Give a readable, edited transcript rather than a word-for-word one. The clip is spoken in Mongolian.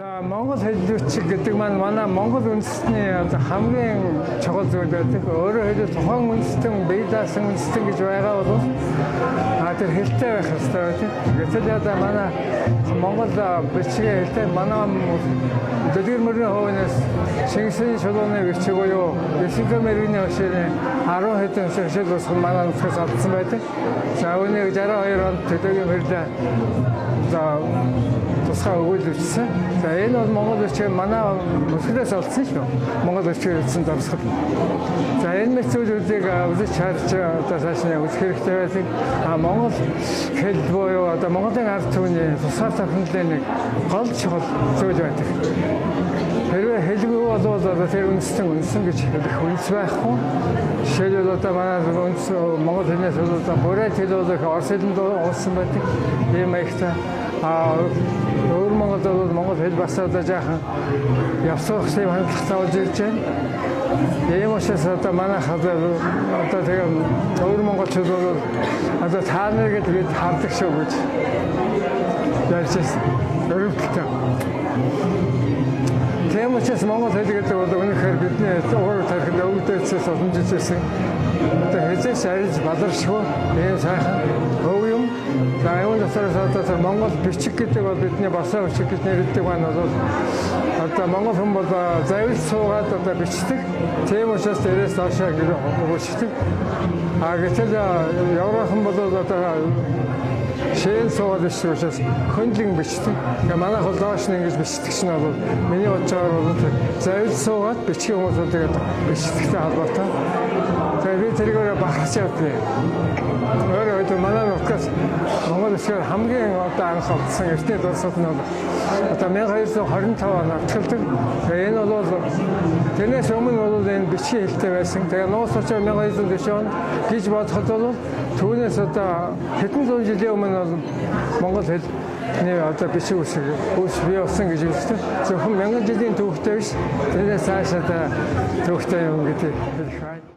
За Монгол хэллүүчиг гэдэг маань манай Монгол үндэстний хамгийн чухал зүйл байдаг. Өөрөөр хэлбэл тухайн үндэстэн бие даасан үндэстэн гэж байгаа бол тэр хэлтэй байх хэрэгтэй байдаг. Гэтэл яда манай Монгол бичгийн хэлтэй манай дэдгэр мөрний хувьнаас Шингэсний чулууны бичиг буюу Бэсэнхэ мэргэний өшөөний 10 хэдэн өшөөл ус манай нутгаас алдсан байдаг. За үүнийг 62 онд төдөөгийн мэрлээ тусгай өгүүлсэн. За энэ бол Монгол бичиг манай нутгаас олдсон шүү. Монгол бичиг хэлсэн дурсгал. За энэ мэдээллүүдийг үзэж харж одоо цаашаа үзэх хэрэгтэй байдаг. Монгол хэл буюу одоо Монголын ард түмний тусгай тохиолдлын нэг гол чухал зүйл байдаг. Хэрвээ хэлгүй бол одоо тэр үндэстэн гэж хэлэх үндэс байхгүй. Жишээлбэл одоо манай үндэс Монгол хэлнээс одоо бүрээд хэл бол орос хэлэнд уусан байдаг. Ийм маягтай өөр Монголд бол Монгол хэл бас одоо жаахан явсах юм хангалттай болж ирж байна. Ийм учраас одоо манай одоо тэгээ өөр монголчууд бол одоо та нар гэдэг хардаг шүү гэж ярьж байсан. Өөрөлдөлтөө. Тийм учраас Монгол хэл гэдэг бол үнэхээр бидний уур тархинд өвдөлтөөс олонж ирсэн. Одоо хэзээс арилж баларшгүй ийм сайхан өв юм. За энэ дотроос одоо Монгол бичиг гэдэг бол бидний басаа бичиг гэж нэрлэдэг маань бол одоо Монгол хүн бол завил суугаад одоо бичдэг. Тийм учраас дээрээс доошоо өгүүлдэг. Гэтэл Европын бол одоо шин суугаад бичдэг учраас хөндлөн бичдэг. Манай хол доош нь ингэж бичдэг чинь бол миний бодож байгаагаар бол завил суугаад бичгийн хүмүүс бол тэгээд бичдэгтэй холбоотой. Тэгээд би тэргээр бахарч явдیں۔ Өөрөөр хэлбэл манай нутгаас Монгол бичгээр хамгийн одоо анх олдсон эртний дурсгал нь одоо 1225 он тогтолдог. Энэ бол тэрнээс өмнө бол энэ бичгийн хэлтэй байсан. Тэгээ нуус очоо 1240 он гэж бодоход бол түүнээс одоо хэдэн зуун жилийн өмнө бол Монгол хэл одоо бичиг үсэг бий болсон гэж үздэг. Зөвхөн 1000 жилийн түүхтэй биш. Тэрнээс цаашаа түүхтэй юм гэдэг хэлэх байна.